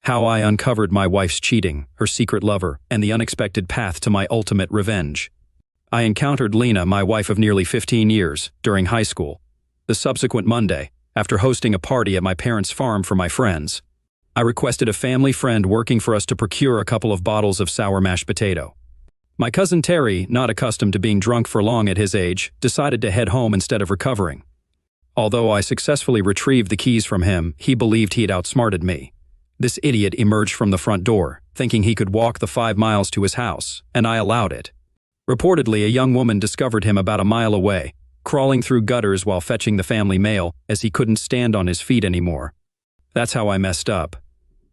How I uncovered my wife's cheating, her secret lover, and the unexpected path to my ultimate revenge. I encountered Lena, my wife of nearly 15 years, during high school. The subsequent Monday, after hosting a party at my parents' farm for my friends, I requested a family friend working for us to procure a couple of bottles of sour mashed potato. My cousin Terry, not accustomed to being drunk for long at his age, decided to head home instead of recovering. Although I successfully retrieved the keys from him, he believed he had outsmarted me. This idiot emerged from the front door, thinking he could walk the 5 miles to his house, and I allowed it. Reportedly, a young woman discovered him about a mile away, crawling through gutters while fetching the family mail, as he couldn't stand on his feet anymore. That's how I messed up.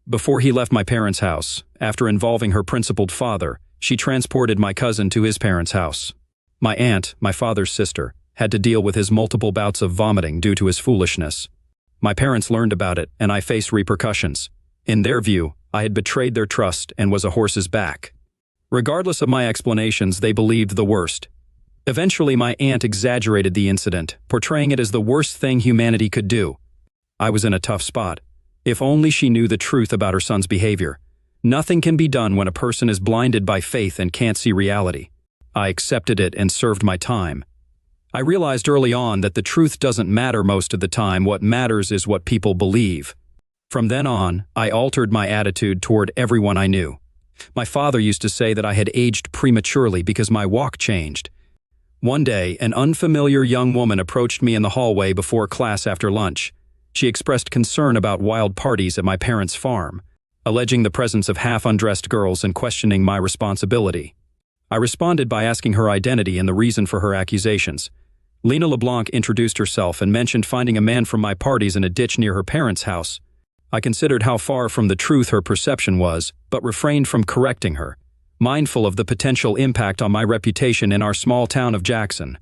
Before he left my parents' house, after involving her principled father, she transported my cousin to his parents' house. My aunt, my father's sister, had to deal with his multiple bouts of vomiting due to his foolishness. My parents learned about it, and I faced repercussions. In their view, I had betrayed their trust and was a horse's back. Regardless of my explanations, they believed the worst. Eventually, my aunt exaggerated the incident, portraying it as the worst thing humanity could do. I was in a tough spot. If only she knew the truth about her son's behavior. Nothing can be done when a person is blinded by faith and can't see reality. I accepted it and served my time. I realized early on that the truth doesn't matter most of the time. What matters is what people believe. From then on, I altered my attitude toward everyone I knew. My father used to say that I had aged prematurely because my walk changed. One day, an unfamiliar young woman approached me in the hallway before class after lunch. She expressed concern about wild parties at my parents' farm, alleging the presence of half-undressed girls and questioning my responsibility. I responded by asking her identity and the reason for her accusations. Lena LeBlanc introduced herself and mentioned finding a man from my parties in a ditch near her parents' house. I considered how far from the truth her perception was, but refrained from correcting her, mindful of the potential impact on my reputation in our small town of Jackson.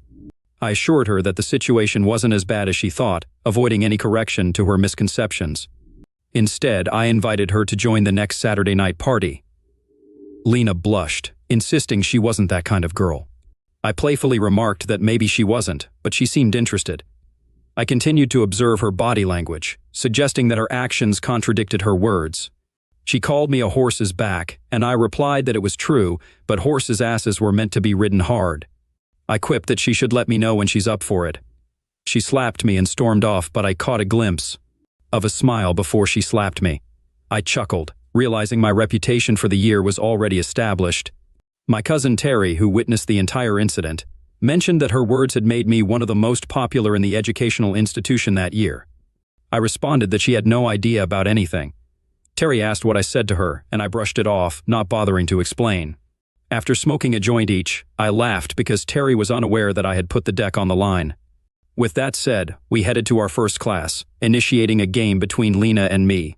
I assured her that the situation wasn't as bad as she thought, avoiding any correction to her misconceptions. Instead, I invited her to join the next Saturday night party. Lena blushed, insisting she wasn't that kind of girl. I playfully remarked that maybe she wasn't, but she seemed interested. I continued to observe her body language, suggesting that her actions contradicted her words. She called me a horse's back, and I replied that it was true, but horses' asses were meant to be ridden hard. I quipped that she should let me know when she's up for it. She slapped me and stormed off, but I caught a glimpse of a smile before she slapped me. I chuckled, realizing my reputation for the year was already established. My cousin Terry, who witnessed the entire incident, mentioned that her words had made me one of the most popular in the educational institution that year. I responded that she had no idea about anything. Terry asked what I said to her, and I brushed it off, not bothering to explain. After smoking a joint each, I laughed because Terry was unaware that I had put the deck on the line. With that said, we headed to our first class, initiating a game between Lena and me.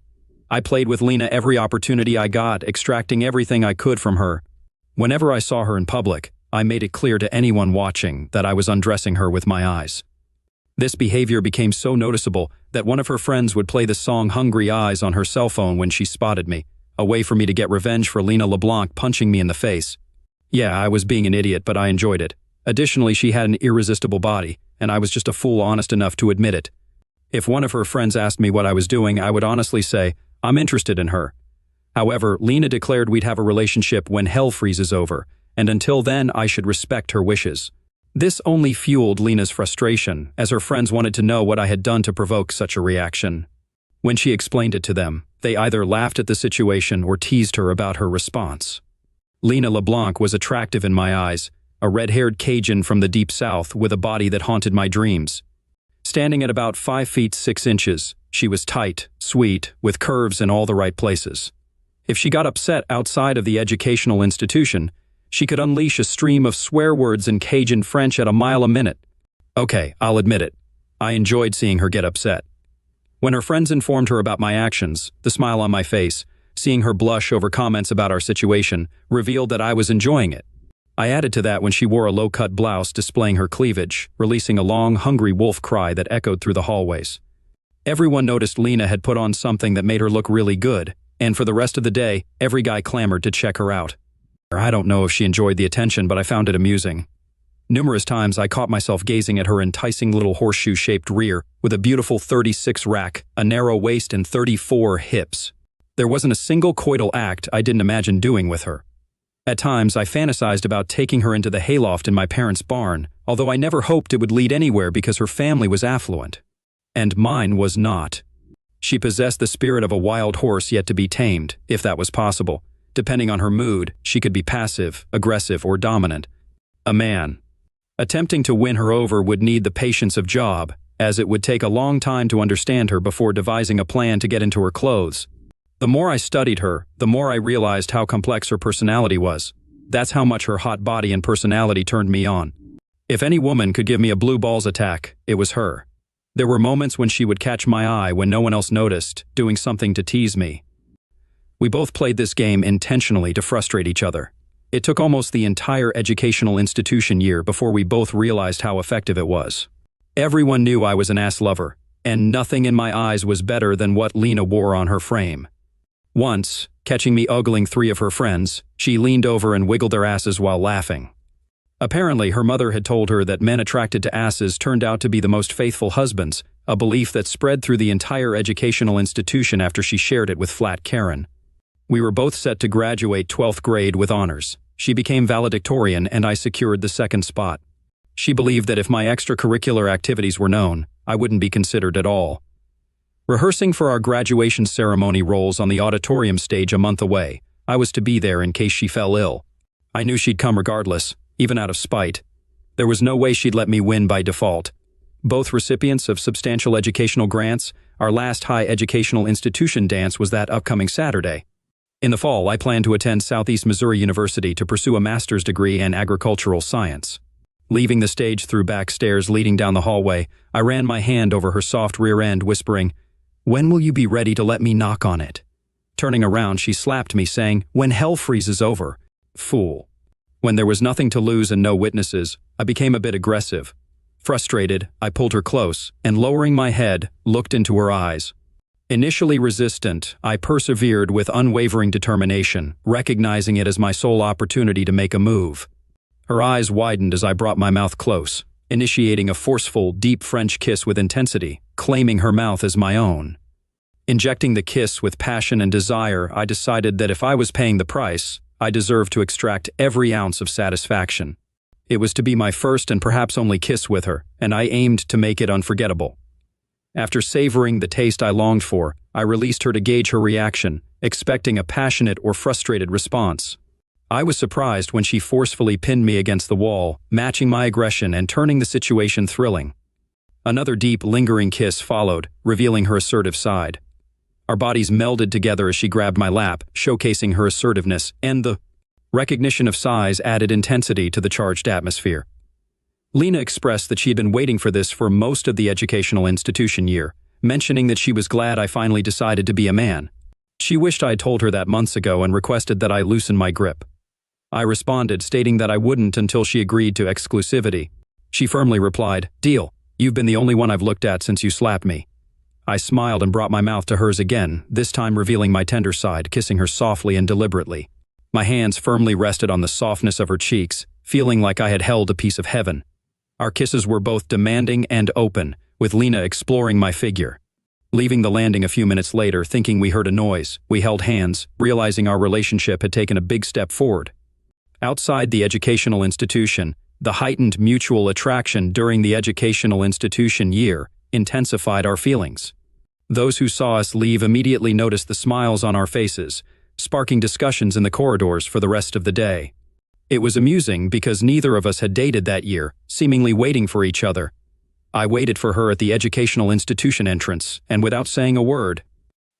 I played with Lena every opportunity I got, extracting everything I could from her. Whenever I saw her in public, I made it clear to anyone watching that I was undressing her with my eyes. This behavior became so noticeable that one of her friends would play the song Hungry Eyes on her cell phone when she spotted me, a way for me to get revenge for Lena LeBlanc punching me in the face. Yeah, I was being an idiot, but I enjoyed it. Additionally, she had an irresistible body, and I was just a fool honest enough to admit it. If one of her friends asked me what I was doing, I would honestly say, I'm interested in her. However, Lena declared we'd have a relationship when hell freezes over, and until then I should respect her wishes. This only fueled Lena's frustration, as her friends wanted to know what I had done to provoke such a reaction. When she explained it to them, they either laughed at the situation or teased her about her response. Lena LeBlanc was attractive in my eyes, a red-haired Cajun from the deep south with a body that haunted my dreams. Standing at about 5 feet 6 inches, she was tight, sweet, with curves in all the right places. If she got upset outside of the educational institution, she could unleash a stream of swear words in Cajun French at a mile a minute. Okay, I'll admit it. I enjoyed seeing her get upset. When her friends informed her about my actions, the smile on my face, seeing her blush over comments about our situation, revealed that I was enjoying it. I added to that when she wore a low-cut blouse displaying her cleavage, releasing a long, hungry wolf cry that echoed through the hallways. Everyone noticed Lena had put on something that made her look really good, and for the rest of the day, every guy clamored to check her out. I don't know if she enjoyed the attention, but I found it amusing. Numerous times I caught myself gazing at her enticing little horseshoe-shaped rear with a beautiful 36 rack, a narrow waist, and 34 hips. There wasn't a single coital act I didn't imagine doing with her. At times, I fantasized about taking her into the hayloft in my parents' barn, although I never hoped it would lead anywhere because her family was affluent. And mine was not. She possessed the spirit of a wild horse yet to be tamed, if that was possible. Depending on her mood, she could be passive, aggressive, or dominant. A man. Attempting to win her over would need the patience of Job, as it would take a long time to understand her before devising a plan to get into her clothes. The more I studied her, the more I realized how complex her personality was. That's how much her hot body and personality turned me on. If any woman could give me a blue balls attack, it was her. There were moments when she would catch my eye when no one else noticed, doing something to tease me. We both played this game intentionally to frustrate each other. It took almost the entire educational institution year before we both realized how effective it was. Everyone knew I was an ass lover, and nothing in my eyes was better than what Lena wore on her frame. Once, catching me ogling 3 of her friends, she leaned over and wiggled their asses while laughing. Apparently, her mother had told her that men attracted to asses turned out to be the most faithful husbands, a belief that spread through the entire educational institution after she shared it with Flat Karen. We were both set to graduate 12th grade with honors. She became valedictorian and I secured the second spot. She believed that if my extracurricular activities were known, I wouldn't be considered at all. Rehearsing for our graduation ceremony roles on the auditorium stage a month away, I was to be there in case she fell ill. I knew she'd come regardless, even out of spite. There was no way she'd let me win by default. Both recipients of substantial educational grants, our last high educational institution dance was that upcoming Saturday. In the fall, I planned to attend Southeast Missouri University to pursue a master's degree in agricultural science. Leaving the stage through back stairs leading down the hallway, I ran my hand over her soft rear end, whispering, "When will you be ready to let me knock on it?" Turning around, she slapped me, saying, "When hell freezes over." Fool. When there was nothing to lose and no witnesses, I became a bit aggressive. Frustrated, I pulled her close, and lowering my head, looked into her eyes. Initially resistant, I persevered with unwavering determination, recognizing it as my sole opportunity to make a move. Her eyes widened as I brought my mouth close, initiating a forceful, deep French kiss with intensity, claiming her mouth as my own. Injecting the kiss with passion and desire, I decided that if I was paying the price, I deserved to extract every ounce of satisfaction. It was to be my first and perhaps only kiss with her, and I aimed to make it unforgettable. After savoring the taste I longed for, I released her to gauge her reaction, expecting a passionate or frustrated response. I was surprised when she forcefully pinned me against the wall, matching my aggression and turning the situation thrilling. Another deep, lingering kiss followed, revealing her assertive side. Our bodies melded together as she grabbed my lap, showcasing her assertiveness, and the recognition of size added intensity to the charged atmosphere. Lena expressed that she had been waiting for this for most of the educational institution year, mentioning that she was glad I finally decided to be a man. She wished I had told her that months ago and requested that I loosen my grip. I responded, stating that I wouldn't until she agreed to exclusivity. She firmly replied, "Deal. You've been the only one I've looked at since you slapped me." I smiled and brought my mouth to hers again, this time revealing my tender side, kissing her softly and deliberately. My hands firmly rested on the softness of her cheeks, feeling like I had held a piece of heaven. Our kisses were both demanding and open, with Lena exploring my figure. Leaving the landing a few minutes later, thinking we heard a noise, we held hands, realizing our relationship had taken a big step forward. Outside the educational institution, the heightened mutual attraction during the educational institution year intensified our feelings. Those who saw us leave immediately noticed the smiles on our faces, sparking discussions in the corridors for the rest of the day. It was amusing because neither of us had dated that year, seemingly waiting for each other. I waited for her at the educational institution entrance, and without saying a word,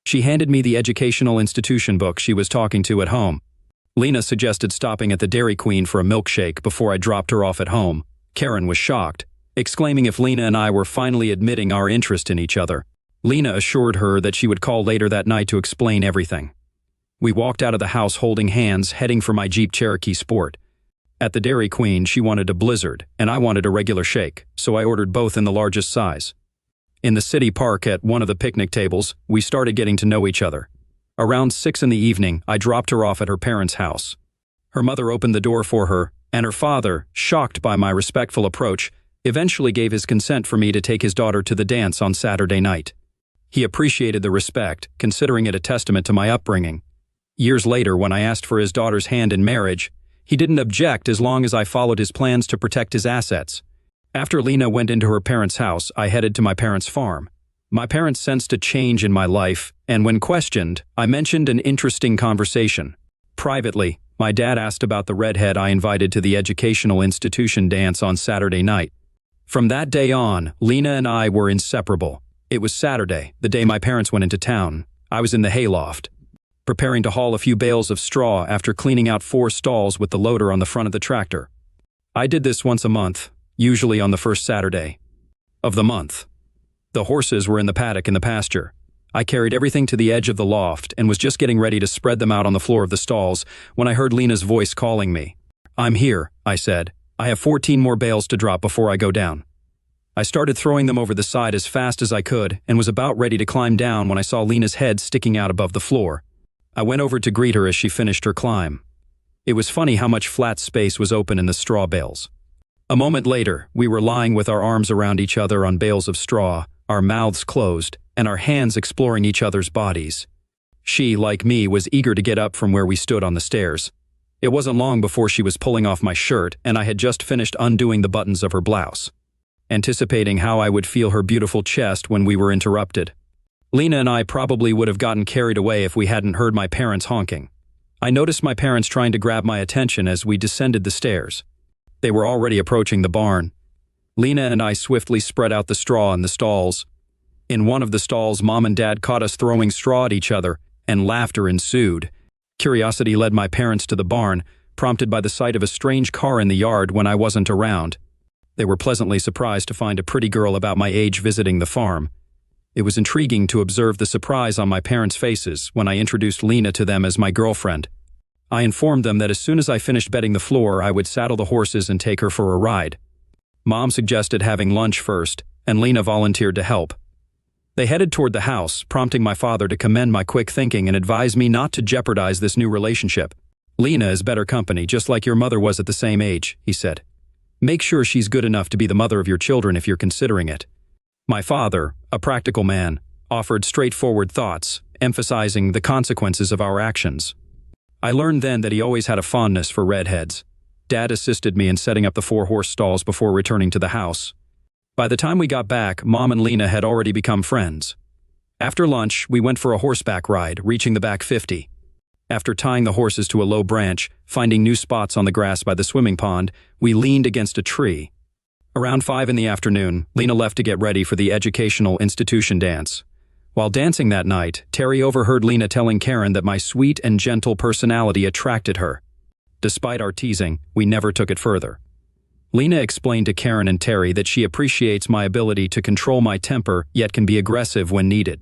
she handed me the educational institution book she was talking to at home. Lena suggested stopping at the Dairy Queen for a milkshake before I dropped her off at home. Karen was shocked, exclaiming if Lena and I were finally admitting our interest in each other. Lena assured her that she would call later that night to explain everything. We walked out of the house holding hands, heading for my Jeep Cherokee Sport. At the Dairy Queen, she wanted a Blizzard, and I wanted a regular shake, so I ordered both in the largest size. In the city park at one of the picnic tables, we started getting to know each other. Around 6 in the evening, I dropped her off at her parents' house. Her mother opened the door for her, and her father, shocked by my respectful approach, eventually gave his consent for me to take his daughter to the dance on Saturday night. He appreciated the respect, considering it a testament to my upbringing. Years later, when I asked for his daughter's hand in marriage, he didn't object as long as I followed his plans to protect his assets. After Lena went into her parents' house, I headed to my parents' farm. My parents sensed a change in my life, and when questioned, I mentioned an interesting conversation. Privately, my dad asked about the redhead I invited to the educational institution dance on Saturday night. From that day on, Lena and I were inseparable. It was Saturday, the day my parents went into town. I was in the hayloft, preparing to haul a few bales of straw after cleaning out 4 stalls with the loader on the front of the tractor. I did this once a month, usually on the first Saturday of the month. The horses were in the paddock in the pasture. I carried everything to the edge of the loft and was just getting ready to spread them out on the floor of the stalls when I heard Lena's voice calling me. "I'm here," I said. "I have 14 more bales to drop before I go down." I started throwing them over the side as fast as I could and was about ready to climb down when I saw Lena's head sticking out above the floor. I went over to greet her as she finished her climb. It was funny how much flat space was open in the straw bales. A moment later, we were lying with our arms around each other on bales of straw, our mouths closed, and our hands exploring each other's bodies. She, like me, was eager to get up from where we stood on the stairs. It wasn't long before she was pulling off my shirt, and I had just finished undoing the buttons of her blouse, anticipating how I would feel her beautiful chest when we were interrupted. Lena and I probably would have gotten carried away if we hadn't heard my parents honking. I noticed my parents trying to grab my attention as we descended the stairs. They were already approaching the barn. Lena and I swiftly spread out the straw in the stalls. In one of the stalls, Mom and Dad caught us throwing straw at each other, and laughter ensued. Curiosity led my parents to the barn, prompted by the sight of a strange car in the yard when I wasn't around. They were pleasantly surprised to find a pretty girl about my age visiting the farm. It was intriguing to observe the surprise on my parents' faces when I introduced Lena to them as my girlfriend. I informed them that as soon as I finished bedding the floor, I would saddle the horses and take her for a ride. Mom suggested having lunch first, and Lena volunteered to help. They headed toward the house, prompting my father to commend my quick thinking and advise me not to jeopardize this new relationship. "Lena is better company, just like your mother was at the same age," he said. "Make sure she's good enough to be the mother of your children if you're considering it." My father, a practical man, offered straightforward thoughts, emphasizing the consequences of our actions. I learned then that he always had a fondness for redheads. Dad assisted me in setting up the 4 horse stalls before returning to the house. By the time we got back, Mom and Lena had already become friends. After lunch, we went for a horseback ride, reaching the back 50. After tying the horses to a low branch, finding new spots on the grass by the swimming pond, we leaned against a tree. Around 5 in the afternoon, Lena left to get ready for the educational institution dance. While dancing that night, Terry overheard Lena telling Karen that my sweet and gentle personality attracted her. Despite our teasing, we never took it further. Lena explained to Karen and Terry that she appreciates my ability to control my temper, yet can be aggressive when needed.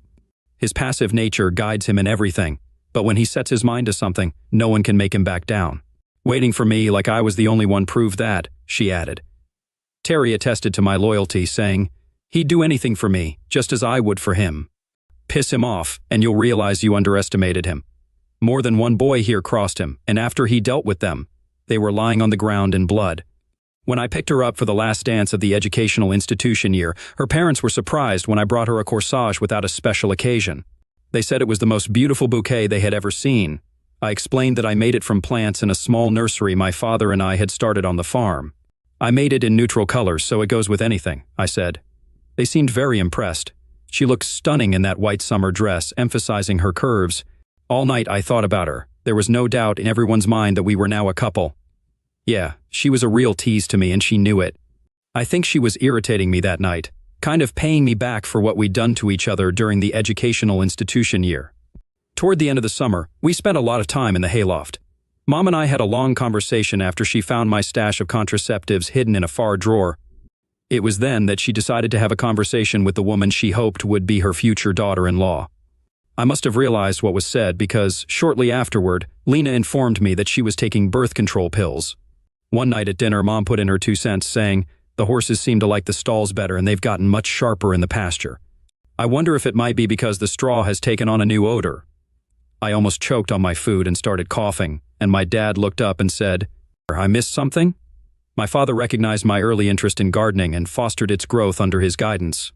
His passive nature guides him in everything, but when he sets his mind to something, no one can make him back down. "Waiting for me like I was the only one proved that," she added. Terry attested to my loyalty, saying, "He'd do anything for me, just as I would for him. Piss him off, and you'll realize you underestimated him." More than one boy here crossed him, and after he dealt with them, they were lying on the ground in blood. When I picked her up for the last dance of the educational institution year, her parents were surprised when I brought her a corsage without a special occasion. They said it was the most beautiful bouquet they had ever seen. I explained that I made it from plants in a small nursery my father and I had started on the farm. "I made it in neutral colors, so it goes with anything," I said. They seemed very impressed. She looked stunning in that white summer dress, emphasizing her curves. All night I thought about her. There was no doubt in everyone's mind that we were now a couple. Yeah, she was a real tease to me, and she knew it. I think she was irritating me that night, kind of paying me back for what we'd done to each other during the educational institution year. Toward the end of the summer, we spent a lot of time in the hayloft. Mom and I had a long conversation after she found my stash of contraceptives hidden in a far drawer. It was then that she decided to have a conversation with the woman she hoped would be her future daughter-in-law. I must have realized what was said because, shortly afterward, Lena informed me that she was taking birth control pills. One night at dinner, Mom put in her 2 cents, saying, "The horses seem to like the stalls better and they've gotten much sharper in the pasture. I wonder if it might be because the straw has taken on a new odor." I almost choked on my food and started coughing, and my dad looked up and said, "I missed something?" My father recognized my early interest in gardening and fostered its growth under his guidance.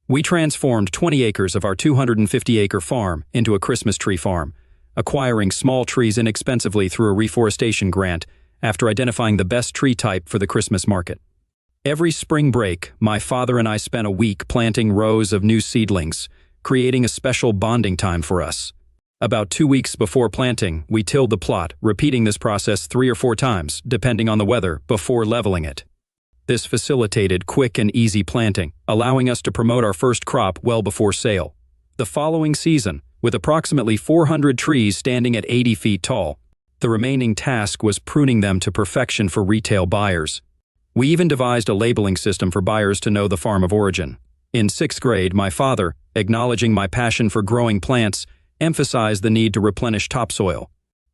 We transformed 20 acres of our 250-acre farm into a Christmas tree farm, acquiring small trees inexpensively through a reforestation grant after identifying the best tree type for the Christmas market. Every spring break, my father and I spent a week planting rows of new seedlings, creating a special bonding time for us. About 2 weeks before planting, we tilled the plot, repeating this process 3 or 4 times, depending on the weather, before leveling it. This facilitated quick and easy planting, allowing us to promote our first crop well before sale. The following season, with approximately 400 trees standing at 80 feet tall, the remaining task was pruning them to perfection for retail buyers. We even devised a labeling system for buyers to know the farm of origin. In 6th grade, my father, acknowledging my passion for growing plants, emphasized the need to replenish topsoil.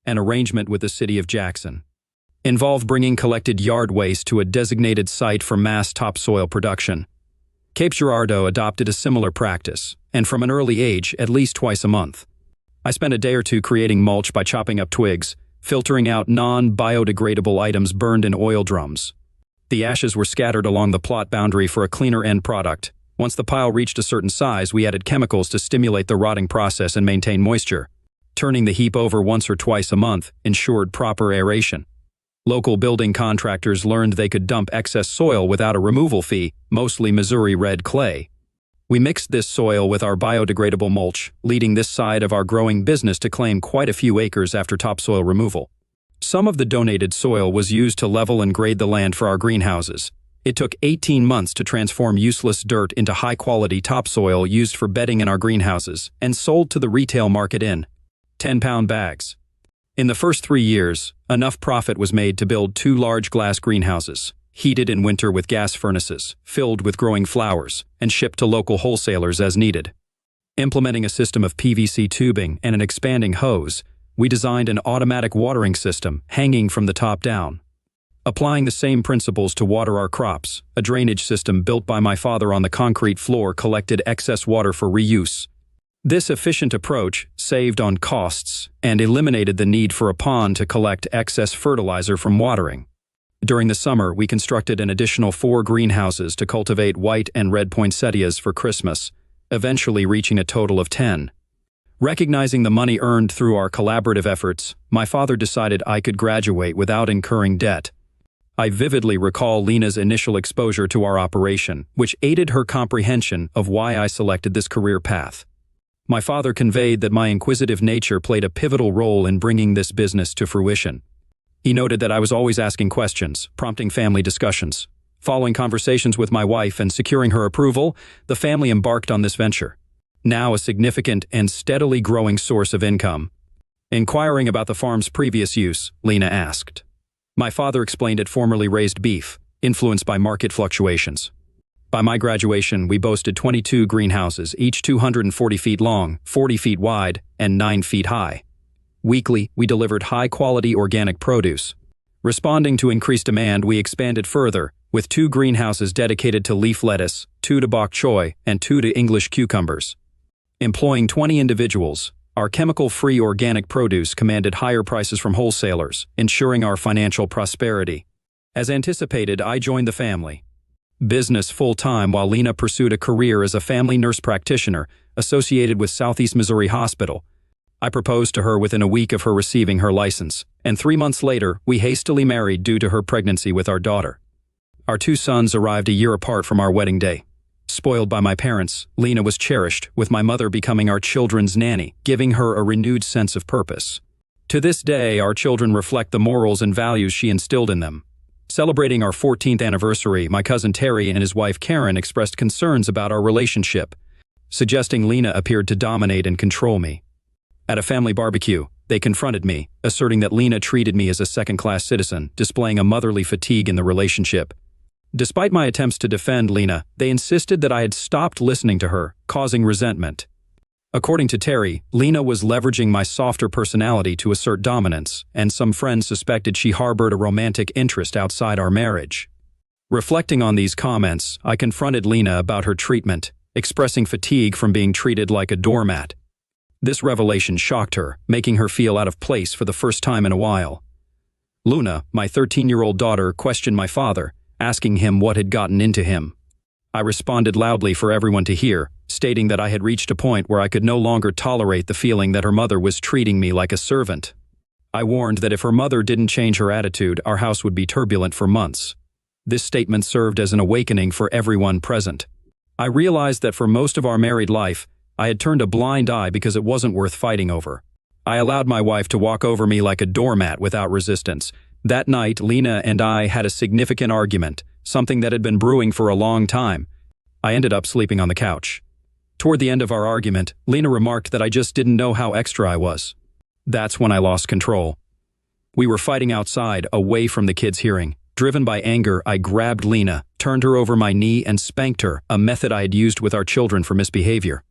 An arrangement with the city of Jackson involved bringing collected yard waste to a designated site for mass topsoil production. Cape Girardeau adopted a similar practice, and from an early age, at least twice a month. I spent a day or two creating mulch by chopping up twigs, filtering out non-biodegradable items burned in oil drums. The ashes were scattered along the plot boundary for a cleaner end product. Once the pile reached a certain size, we added chemicals to stimulate the rotting process and maintain moisture. Turning the heap over once or twice a month ensured proper aeration. Local building contractors learned they could dump excess soil without a removal fee, mostly Missouri red clay. We mixed this soil with our biodegradable mulch, leading this side of our growing business to claim quite a few acres after topsoil removal. Some of the donated soil was used to level and grade the land for our greenhouses. It took 18 months to transform useless dirt into high-quality topsoil used for bedding in our greenhouses and sold to the retail market in 10-pound bags. In the first 3 years, enough profit was made to build 2 large glass greenhouses, heated in winter with gas furnaces, filled with growing flowers, and shipped to local wholesalers as needed. Implementing a system of PVC tubing and an expanding hose, we designed an automatic watering system hanging from the top down. Applying the same principles to water our crops, a drainage system built by my father on the concrete floor collected excess water for reuse. This efficient approach saved on costs and eliminated the need for a pond to collect excess fertilizer from watering. During the summer, we constructed an additional 4 greenhouses to cultivate white and red poinsettias for Christmas, eventually reaching a total of 10. Recognizing the money earned through our collaborative efforts, my father decided I could graduate without incurring debt. I vividly recall Lena's initial exposure to our operation, which aided her comprehension of why I selected this career path. My father conveyed that my inquisitive nature played a pivotal role in bringing this business to fruition. He noted that I was always asking questions, prompting family discussions. Following conversations with my wife and securing her approval, the family embarked on this venture, now a significant and steadily growing source of income. Inquiring about the farm's previous use, Lena asked. My father explained it formerly raised beef, influenced by market fluctuations. By my graduation, we boasted 22 greenhouses, each 240 feet long, 40 feet wide, and 9 feet high. Weekly, we delivered high-quality organic produce. Responding to increased demand, we expanded further, with 2 greenhouses dedicated to leaf lettuce, 2 to bok choy, and 2 to English cucumbers. Employing 20 individuals, our chemical-free organic produce commanded higher prices from wholesalers, ensuring our financial prosperity. As anticipated, I joined the family business full-time while Lena pursued a career as a family nurse practitioner associated with Southeast Missouri Hospital. I proposed to her within a week of her receiving her license, and 3 months later, we hastily married due to her pregnancy with our daughter. Our 2 sons arrived a year apart from our wedding day. Spoiled by my parents, Lena was cherished, with my mother becoming our children's nanny, giving her a renewed sense of purpose. To this day, our children reflect the morals and values she instilled in them. Celebrating our 14th anniversary, my cousin Terry and his wife Karen expressed concerns about our relationship, suggesting Lena appeared to dominate and control me. At a family barbecue, they confronted me, asserting that Lena treated me as a second-class citizen, displaying a motherly fatigue in the relationship. Despite my attempts to defend Lena, they insisted that I had stopped listening to her, causing resentment. According to Terry, Lena was leveraging my softer personality to assert dominance, and some friends suspected she harbored a romantic interest outside our marriage. Reflecting on these comments, I confronted Lena about her treatment, expressing fatigue from being treated like a doormat. This revelation shocked her, making her feel out of place for the first time in a while. Luna, my 13-year-old daughter, questioned my father, asking him what had gotten into him. I responded loudly for everyone to hear, stating that I had reached a point where I could no longer tolerate the feeling that her mother was treating me like a servant. I warned that if her mother didn't change her attitude, our house would be turbulent for months. This statement served as an awakening for everyone present. I realized that for most of our married life, I had turned a blind eye because it wasn't worth fighting over. I allowed my wife to walk over me like a doormat without resistance. That night, Lena and I had a significant argument, something that had been brewing for a long time. I ended up sleeping on the couch. Toward the end of our argument, Lena remarked that I just didn't know how extra I was. That's when I lost control. We were fighting outside, away from the kids' hearing. Driven by anger, I grabbed Lena, turned her over my knee, and spanked her, a method I had used with our children for misbehavior.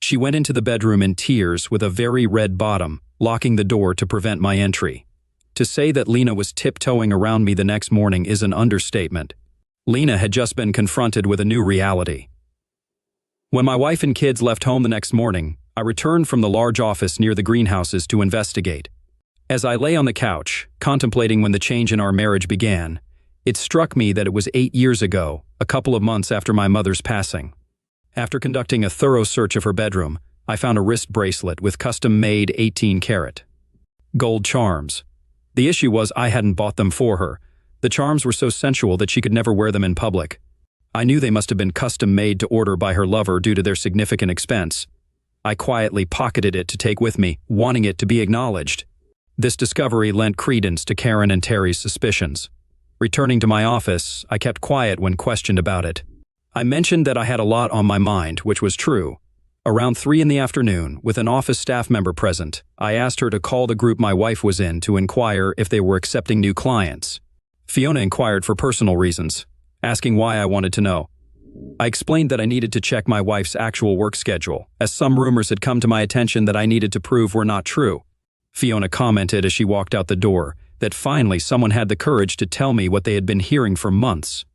She went into the bedroom in tears with a very red bottom, locking the door to prevent my entry. To say that Lena was tiptoeing around me the next morning is an understatement. Lena had just been confronted with a new reality. When my wife and kids left home the next morning, I returned from the large office near the greenhouses to investigate. As I lay on the couch, contemplating when the change in our marriage began, it struck me that it was 8 years ago, a couple of months after my mother's passing. After conducting a thorough search of her bedroom, I found a wrist bracelet with custom-made 18-karat gold charms. The issue was I hadn't bought them for her. The charms were so sensual that she could never wear them in public. I knew they must have been custom-made to order by her lover due to their significant expense. I quietly pocketed it to take with me, wanting it to be acknowledged. This discovery lent credence to Karen and Terry's suspicions. Returning to my office, I kept quiet when questioned about it. I mentioned that I had a lot on my mind, which was true. Around 3 in the afternoon, with an office staff member present, I asked her to call the group my wife was in to inquire if they were accepting new clients. Fiona inquired for personal reasons, asking why I wanted to know. I explained that I needed to check my wife's actual work schedule, as some rumors had come to my attention that I needed to prove were not true. Fiona commented as she walked out the door that finally someone had the courage to tell me what they had been hearing for months.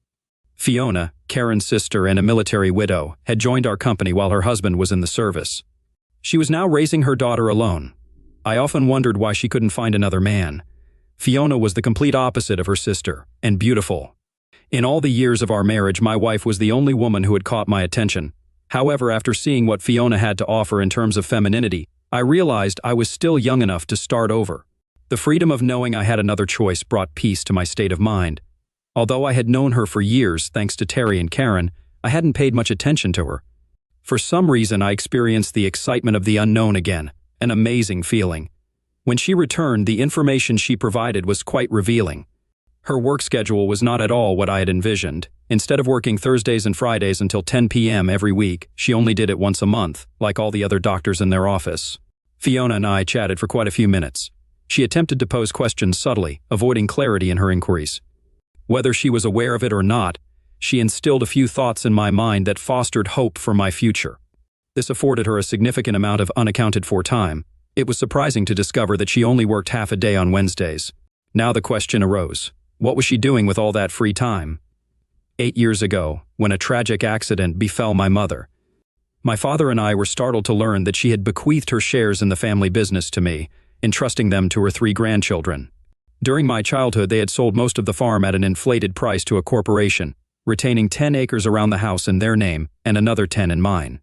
Fiona, Karen's sister and a military widow, had joined our company while her husband was in the service. She was now raising her daughter alone. I often wondered why she couldn't find another man. Fiona was the complete opposite of her sister, and beautiful. In all the years of our marriage, my wife was the only woman who had caught my attention. However, after seeing what Fiona had to offer in terms of femininity, I realized I was still young enough to start over. The freedom of knowing I had another choice brought peace to my state of mind. Although I had known her for years thanks to Terry and Karen, I hadn't paid much attention to her. For some reason, I experienced the excitement of the unknown again, an amazing feeling. When she returned, the information she provided was quite revealing. Her work schedule was not at all what I had envisioned. Instead of working Thursdays and Fridays until 10 p.m. every week, she only did it once a month, like all the other doctors in their office. Fiona and I chatted for quite a few minutes. She attempted to pose questions subtly, avoiding clarity in her inquiries. Whether she was aware of it or not, she instilled a few thoughts in my mind that fostered hope for my future. This afforded her a significant amount of unaccounted-for time. It was surprising to discover that she only worked half a day on Wednesdays. Now the question arose, what was she doing with all that free time? 8 years ago, when a tragic accident befell my mother, my father and I were startled to learn that she had bequeathed her shares in the family business to me, entrusting them to her 3 grandchildren. During my childhood, they had sold most of the farm at an inflated price to a corporation, retaining 10 acres around the house in their name and another 10 in mine.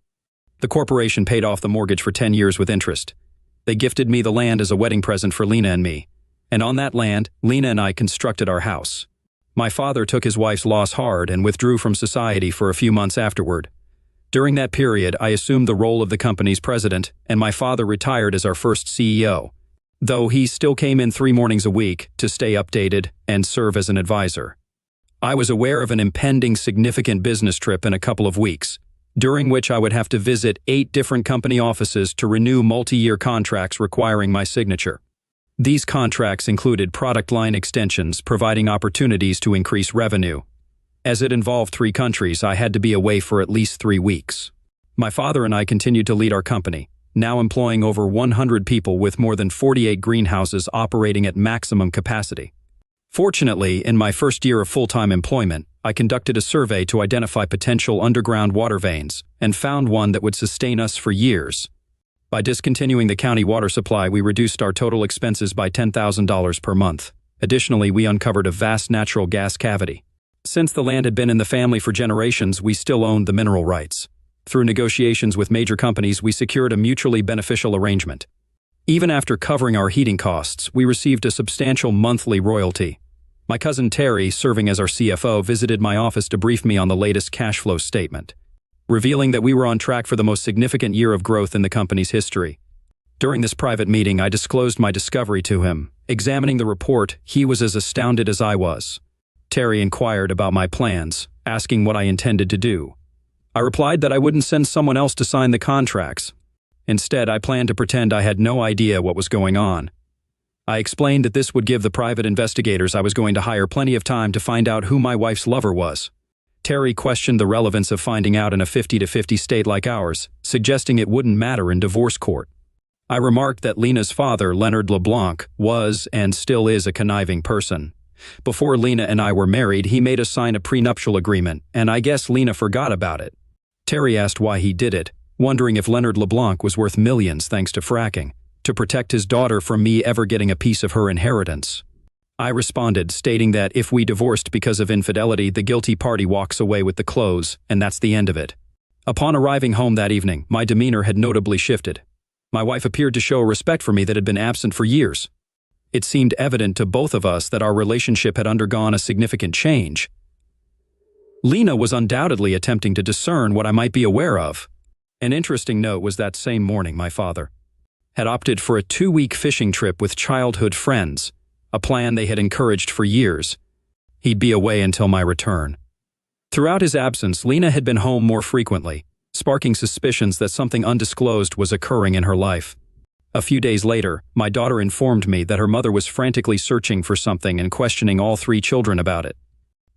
The corporation paid off the mortgage for 10 years with interest. They gifted me the land as a wedding present for Lena and me, and on that land, Lena and I constructed our house. My father took his wife's loss hard and withdrew from society for a few months afterward. During that period, I assumed the role of the company's president, and my father retired as our first CEO, though he still came in 3 mornings a week to stay updated and serve as an advisor. I was aware of an impending significant business trip in a couple of weeks, during which I would have to visit 8 different company offices to renew multi-year contracts requiring my signature. These contracts included product line extensions, providing opportunities to increase revenue. As it involved 3 countries, I had to be away for at least 3 weeks. My father and I continued to lead our company, now employing over 100 people with more than 48 greenhouses operating at maximum capacity. Fortunately, in my first year of full-time employment, I conducted a survey to identify potential underground water veins and found one that would sustain us for years. By discontinuing the county water supply, we reduced our total expenses by $10,000 per month. Additionally, we uncovered a vast natural gas cavity. Since the land had been in the family for generations, we still owned the mineral rights. Through negotiations with major companies, we secured a mutually beneficial arrangement. Even after covering our heating costs, we received a substantial monthly royalty. My cousin Terry, serving as our CFO, visited my office to brief me on the latest cash flow statement, revealing that we were on track for the most significant year of growth in the company's history. During this private meeting, I disclosed my discovery to him. Examining the report, he was as astounded as I was. Terry inquired about my plans, asking what I intended to do. I replied that I wouldn't send someone else to sign the contracts. Instead, I planned to pretend I had no idea what was going on. I explained that this would give the private investigators I was going to hire plenty of time to find out who my wife's lover was. Terry questioned the relevance of finding out in a 50-50 state like ours, suggesting it wouldn't matter in divorce court. I remarked that Lena's father, Leonard LeBlanc, was and still is a conniving person. Before Lena and I were married, he made us sign a prenuptial agreement, and I guess Lena forgot about it. Terry asked why he did it, wondering if Leonard LeBlanc was worth millions thanks to fracking, to protect his daughter from me ever getting a piece of her inheritance. I responded, stating that if we divorced because of infidelity, the guilty party walks away with the clothes, and that's the end of it. Upon arriving home that evening, my demeanor had notably shifted. My wife appeared to show a respect for me that had been absent for years. It seemed evident to both of us that our relationship had undergone a significant change. Lena was undoubtedly attempting to discern what I might be aware of. An interesting note was that same morning my father had opted for a 2-week fishing trip with childhood friends, a plan they had encouraged for years. He'd be away until my return. Throughout his absence, Lena had been home more frequently, sparking suspicions that something undisclosed was occurring in her life. A few days later, my daughter informed me that her mother was frantically searching for something and questioning all 3 children about it.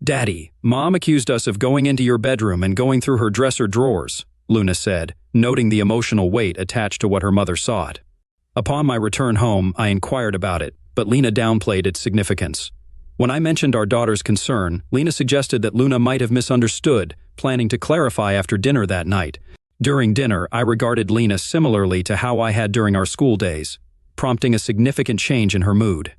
"Daddy, Mom accused us of going into your bedroom and going through her dresser drawers," Luna said, noting the emotional weight attached to what her mother sought. Upon my return home, I inquired about it, but Lena downplayed its significance. When I mentioned our daughter's concern, Lena suggested that Luna might have misunderstood, planning to clarify after dinner that night. During dinner, I regarded Lena similarly to how I had during our school days, prompting a significant change in her mood.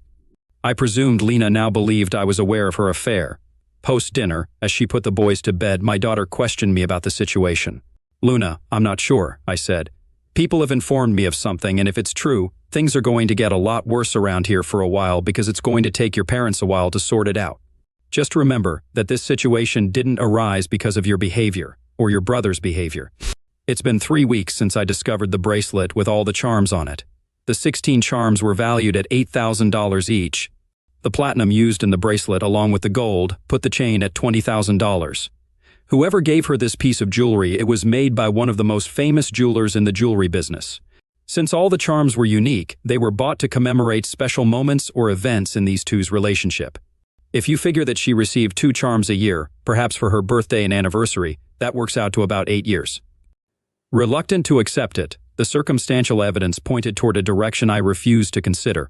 I presumed Lena now believed I was aware of her affair. Post-dinner, as she put the boys to bed, my daughter questioned me about the situation. "Luna, I'm not sure," I said. "People have informed me of something, and if it's true, things are going to get a lot worse around here for a while because it's going to take your parents a while to sort it out. Just remember that this situation didn't arise because of your behavior, or your brother's behavior. It's been 3 weeks since I discovered the bracelet with all the charms on it. The 16 charms were valued at $8,000 each. The platinum used in the bracelet, along with the gold, put the chain at $20,000. Whoever gave her this piece of jewelry, it was made by one of the most famous jewelers in the jewelry business. Since all the charms were unique, they were bought to commemorate special moments or events in these two's relationship. If you figure that she received 2 charms a year, perhaps for her birthday and anniversary, that works out to about 8 years. Reluctant to accept it, the circumstantial evidence pointed toward a direction I refused to consider.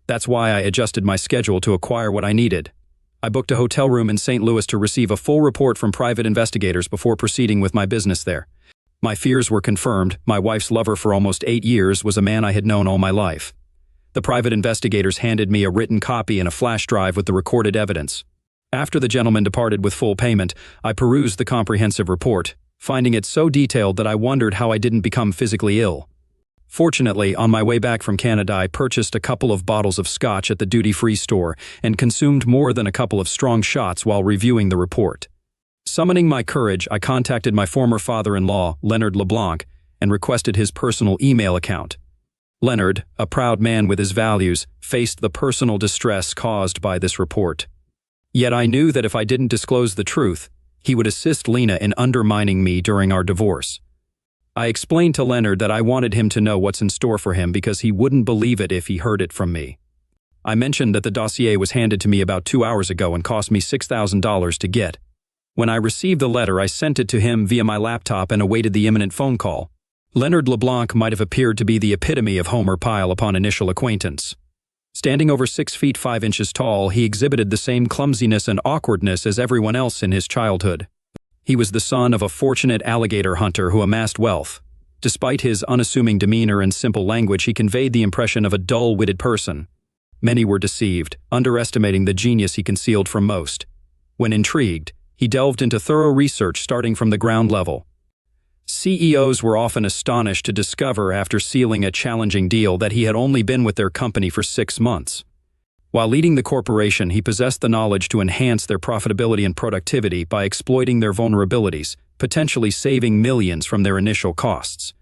That's why I adjusted my schedule to acquire what I needed. I booked a hotel room in St. Louis to receive a full report from private investigators before proceeding with my business there. My fears were confirmed. My wife's lover for almost 8 years was a man I had known all my life. The private investigators handed me a written copy and a flash drive with the recorded evidence. After the gentleman departed with full payment, I perused the comprehensive report, finding it so detailed that I wondered how I didn't become physically ill. Fortunately, on my way back from Canada, I purchased a couple of bottles of scotch at the duty-free store and consumed more than a couple of strong shots while reviewing the report. Summoning my courage, I contacted my former father-in-law, Leonard LeBlanc, and requested his personal email account. Leonard, a proud man with his values, faced the personal distress caused by this report. Yet I knew that if I didn't disclose the truth, he would assist Lena in undermining me during our divorce. I explained to Leonard that I wanted him to know what's in store for him because he wouldn't believe it if he heard it from me. I mentioned that the dossier was handed to me about 2 hours ago and cost me $6,000 to get. When I received the letter, I sent it to him via my laptop and awaited the imminent phone call. Leonard LeBlanc might have appeared to be the epitome of Homer Pyle upon initial acquaintance. Standing over 6 feet 5 inches tall, he exhibited the same clumsiness and awkwardness as everyone else in his childhood. He was the son of a fortunate alligator hunter who amassed wealth. Despite his unassuming demeanor and simple language, he conveyed the impression of a dull-witted person. Many were deceived, underestimating the genius he concealed from most. When intrigued, he delved into thorough research starting from the ground level. CEOs were often astonished to discover after sealing a challenging deal that he had only been with their company for 6 months. While leading the corporation, he possessed the knowledge to enhance their profitability and productivity by exploiting their vulnerabilities, potentially saving millions from their initial costs.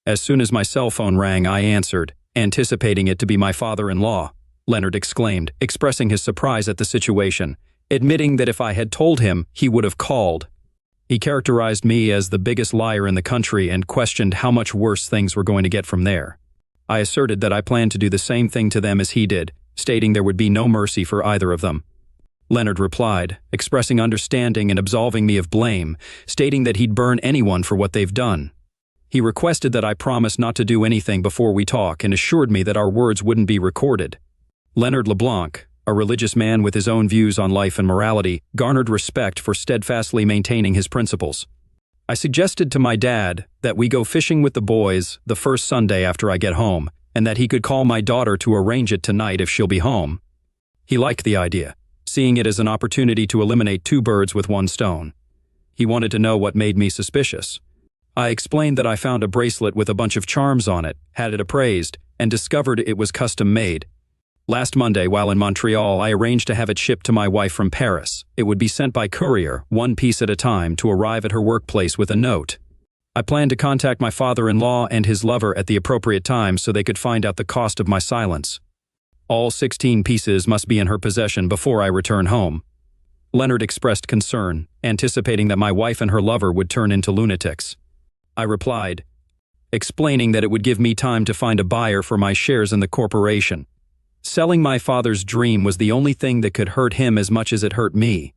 As soon as my cell phone rang, I answered, anticipating it to be my father-in-law. Leonard exclaimed, expressing his surprise at the situation, admitting that if I had told him, he would have called. He characterized me as the biggest liar in the country and questioned how much worse things were going to get from there. I asserted that I planned to do the same thing to them as he did, stating there would be no mercy for either of them. Leonard replied, expressing understanding and absolving me of blame, stating that he'd burn anyone for what they've done. He requested that I promise not to do anything before we talk and assured me that our words wouldn't be recorded. Leonard LeBlanc, a religious man with his own views on life and morality, garnered respect for steadfastly maintaining his principles. I suggested to my dad that we go fishing with the boys the first Sunday after I get home, and that he could call my daughter to arrange it tonight if she'll be home. He liked the idea, seeing it as an opportunity to eliminate 2 birds with 1 stone. He wanted to know what made me suspicious. I explained that I found a bracelet with a bunch of charms on it, had it appraised, and discovered it was custom-made. Last Monday, while in Montreal, I arranged to have it shipped to my wife from Paris. It would be sent by courier, 1 piece at a time, to arrive at her workplace with a note. I planned to contact my father-in-law and his lover at the appropriate time so they could find out the cost of my silence. All 16 pieces must be in her possession before I return home. Leonard expressed concern, anticipating that my wife and her lover would turn into lunatics. I replied, explaining that it would give me time to find a buyer for my shares in the corporation. Selling my father's dream was the only thing that could hurt him as much as it hurt me,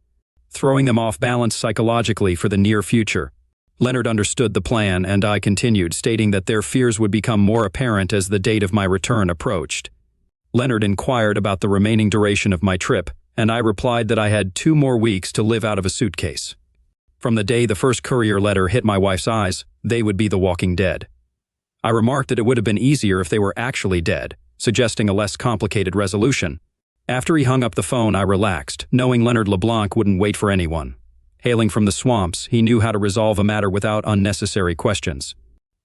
throwing them off balance psychologically for the near future. Leonard understood the plan, and I continued, stating that their fears would become more apparent as the date of my return approached. Leonard inquired about the remaining duration of my trip, and I replied that I had 2 more weeks to live out of a suitcase. From the day the first courier letter hit my wife's eyes, they would be the walking dead. I remarked that it would have been easier if they were actually dead, suggesting a less complicated resolution. After he hung up the phone, I relaxed, knowing Leonard LeBlanc wouldn't wait for anyone. Hailing from the swamps, he knew how to resolve a matter without unnecessary questions.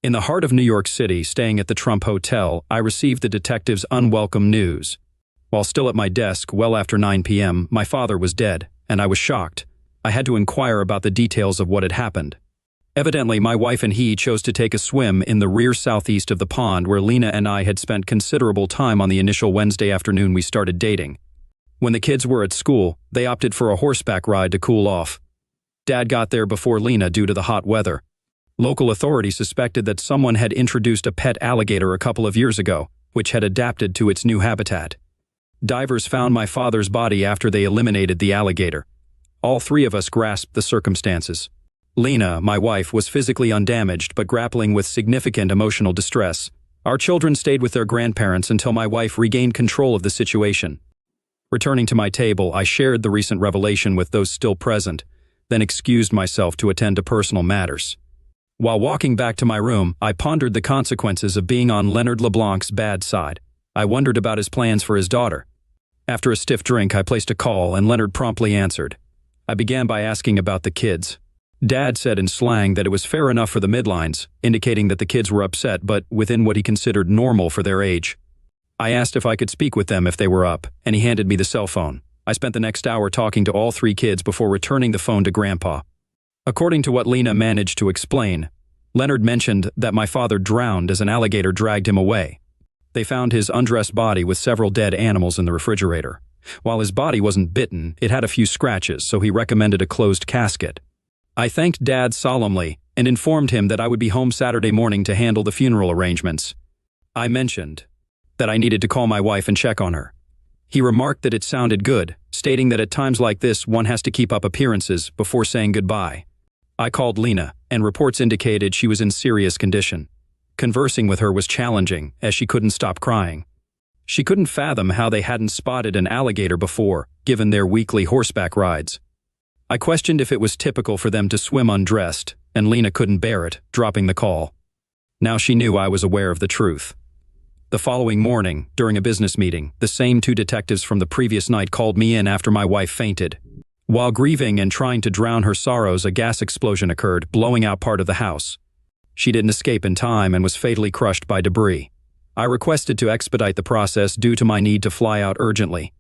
In the heart of New York City, staying at the Trump Hotel, I received the detective's unwelcome news. While still at my desk, well after 9 p.m., my father was dead, and I was shocked. I had to inquire about the details of what had happened. Evidently, my wife and he chose to take a swim in the rear southeast of the pond where Lena and I had spent considerable time on the initial Wednesday afternoon we started dating. When the kids were at school, they opted for a horseback ride to cool off. Dad got there before Lena due to the hot weather. Local authorities suspected that someone had introduced a pet alligator a couple of years ago, which had adapted to its new habitat. Divers found my father's body after they eliminated the alligator. All 3 of us grasped the circumstances. Lena, my wife, was physically undamaged but grappling with significant emotional distress. Our children stayed with their grandparents until my wife regained control of the situation. Returning to my table, I shared the recent revelation with those still present, then excused myself to attend to personal matters. While walking back to my room, I pondered the consequences of being on Leonard LeBlanc's bad side. I wondered about his plans for his daughter. After a stiff drink, I placed a call and Leonard promptly answered. I began by asking about the kids. Dad said in slang that it was fair enough for the midlines, indicating that the kids were upset but within what he considered normal for their age. I asked if I could speak with them if they were up, and he handed me the cell phone. I spent the next hour talking to all 3 kids before returning the phone to Grandpa. According to what Lena managed to explain, Leonard mentioned that my father drowned as an alligator dragged him away. They found his undressed body with several dead animals in the refrigerator. While his body wasn't bitten, it had a few scratches, so he recommended a closed casket. I thanked Dad solemnly and informed him that I would be home Saturday morning to handle the funeral arrangements. I mentioned that I needed to call my wife and check on her. He remarked that it sounded good, stating that at times like this one has to keep up appearances before saying goodbye. I called Lena, and reports indicated she was in serious condition. Conversing with her was challenging, as she couldn't stop crying. She couldn't fathom how they hadn't spotted an alligator before, given their weekly horseback rides. I questioned if it was typical for them to swim undressed, and Lena couldn't bear it, dropping the call. Now she knew I was aware of the truth. The following morning, during a business meeting, the same 2 detectives from the previous night called me in after my wife fainted. While grieving and trying to drown her sorrows, a gas explosion occurred, blowing out part of the house. She didn't escape in time and was fatally crushed by debris. I requested to expedite the process due to my need to fly out urgently.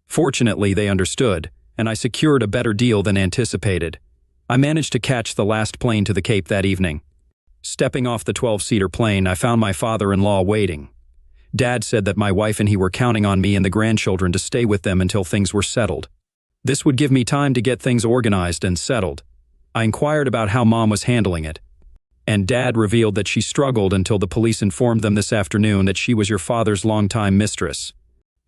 Fortunately, they understood, and I secured a better deal than anticipated. I managed to catch the last plane to the Cape that evening. Stepping off the 12-seater plane, I found my father-in-law waiting. Dad said that my wife and he were counting on me and the grandchildren to stay with them until things were settled. This would give me time to get things organized and settled. I inquired about how Mom was handling it, and Dad revealed that she struggled until the police informed them this afternoon that she was your father's longtime mistress.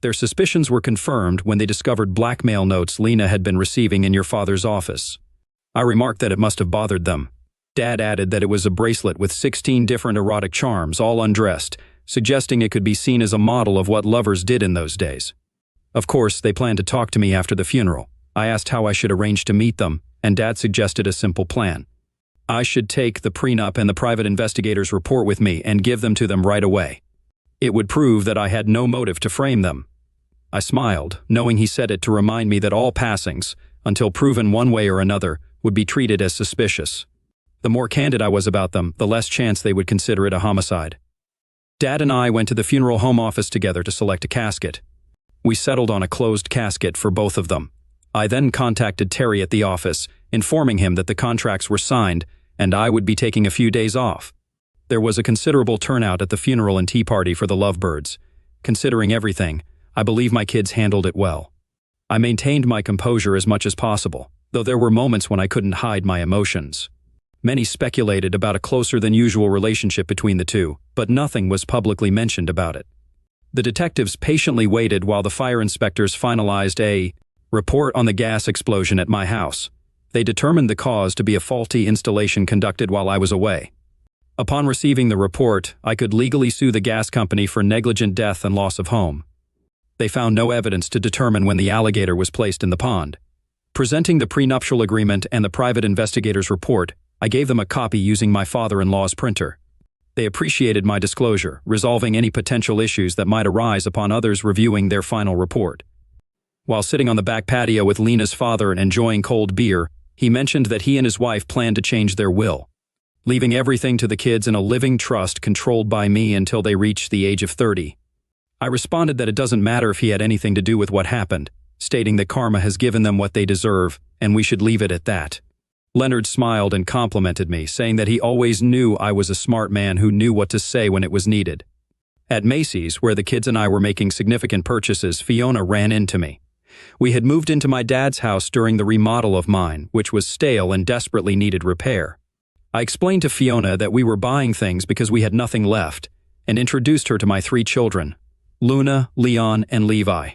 Their suspicions were confirmed when they discovered blackmail notes Lena had been receiving in your father's office. I remarked that it must have bothered them. Dad added that it was a bracelet with 16 different erotic charms, all undressed, suggesting it could be seen as a model of what lovers did in those days. Of course, they planned to talk to me after the funeral. I asked how I should arrange to meet them, and Dad suggested a simple plan. I should take the prenup and the private investigator's report with me and give them to them right away. It would prove that I had no motive to frame them. I smiled, knowing he said it to remind me that all passings, until proven one way or another, would be treated as suspicious. The more candid I was about them, the less chance they would consider it a homicide. Dad and I went to the funeral home office together to select a casket. We settled on a closed casket for both of them. I then contacted Terry at the office, informing him that the contracts were signed and I would be taking a few days off. There was a considerable turnout at the funeral and tea party for the lovebirds. Considering everything, I believe my kids handled it well. I maintained my composure as much as possible, though there were moments when I couldn't hide my emotions. Many speculated about a closer-than-usual relationship between the two, but nothing was publicly mentioned about it. The detectives patiently waited while the fire inspectors finalized a report on the gas explosion at my house. They determined the cause to be a faulty installation conducted while I was away. Upon receiving the report, I could legally sue the gas company for negligent death and loss of home. They found no evidence to determine when the alligator was placed in the pond. Presenting the prenuptial agreement and the private investigator's report, I gave them a copy using my father-in-law's printer. They appreciated my disclosure, resolving any potential issues that might arise upon others reviewing their final report. While sitting on the back patio with Lena's father and enjoying cold beer, he mentioned that he and his wife planned to change their will, leaving everything to the kids in a living trust controlled by me until they reached the age of 30. I responded that it doesn't matter if he had anything to do with what happened, stating that karma has given them what they deserve, and we should leave it at that. Leonard smiled and complimented me, saying that he always knew I was a smart man who knew what to say when it was needed. At Macy's, where the kids and I were making significant purchases, Fiona ran into me. We had moved into my dad's house during the remodel of mine, which was stale and desperately needed repair. I explained to Fiona that we were buying things because we had nothing left, and introduced her to my 3 children, Luna, Leon, and Levi.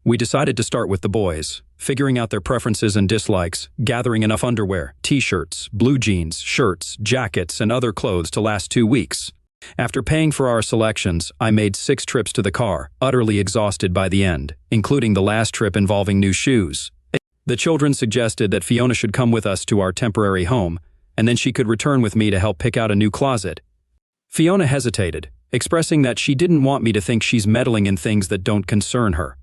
We decided to start with the boys, figuring out their preferences and dislikes, gathering enough underwear, t-shirts, blue jeans, shirts, jackets, and other clothes to last 2 weeks. After paying for our selections, I made 6 trips to the car, utterly exhausted by the end, including the last trip involving new shoes. The children suggested that Fiona should come with us to our temporary home, and then she could return with me to help pick out a new closet. Fiona hesitated, expressing that she didn't want me to think she's meddling in things that don't concern her.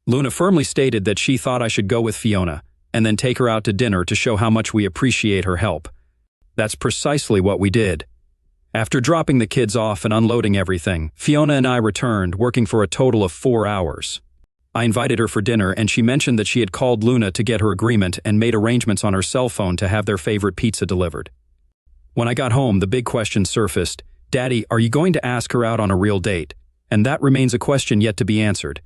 Luna firmly stated that she thought I should go with Fiona, and then take her out to dinner to show how much we appreciate her help. That's precisely what we did. After dropping the kids off and unloading everything, Fiona and I returned, working for a total of 4 hours. I invited her for dinner, and she mentioned that she had called Luna to get her agreement and made arrangements on her cell phone to have their favorite pizza delivered. When I got home, the big question surfaced. Daddy, are you going to ask her out on a real date? And that remains a question yet to be answered.